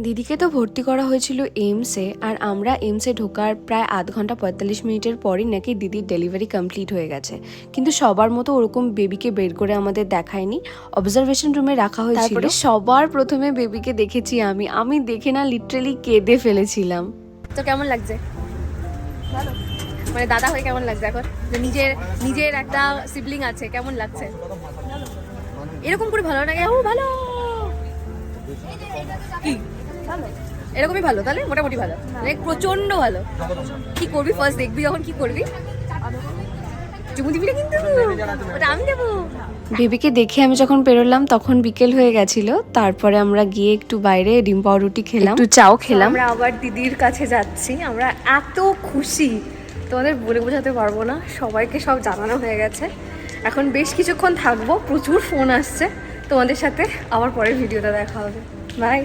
দিদিকে তো ভর্তি করা হয়েছিল এইমসে, আর আমরা এইমসে ঢোকার প্রায় আধ ঘন্টা 45 মিনিটের পরই নাকি দিদির ডেলিভারি কমপ্লিট হয়ে গেছে। কিন্তু সবার মতো ওরকম বেবিকে বের করে আমাদের দেখায়নি, অবজারভেশন রুমে রাখা হয়েছিল। তারপরে সবার প্রথমে বেবিকে দেখেছি আমি দেখে না লিটারালি কেঁদে ফেলেছিলাম। তো কেমন লাগছে? ভালো, মানে দাদা হয়ে কেমন লাগছে এখন যে নিজের একটা সিবলিং আছে? কেমন লাগছে? এরকম করে ভালো লাগে? ও ভালো, কি ভালো, এরকমই ভালো, তাহলে মোটামুটি ভালো, মানে প্রচন্ড ভালো। কি করবি ফার্স্ট দেখবি যখন, কি করবি? চুমু দিবি না কিন্তু, ওটা আমি দেবো। বেবিকে দেখে আমি যখন বেরোলাম তখন বিকেল হয়ে গেছিল। তারপরে আমরা গিয়ে একটু বাইরে ডিম পাউরুটি খেলাম, একটু চাও খেলাম। আমরা আবার দিদির কাছে যাচ্ছি, আমরা এত খুশি তোমাদের বলে বোঝাতে পারবো না। সবাইকে সব জানানো হয়ে গেছে, এখন বেশ কিছুক্ষণ থাকবো, প্রচুর ফোন আসছে। তোমাদের সাথে আবার পরের ভিডিওটা দেখা হবে, বাই।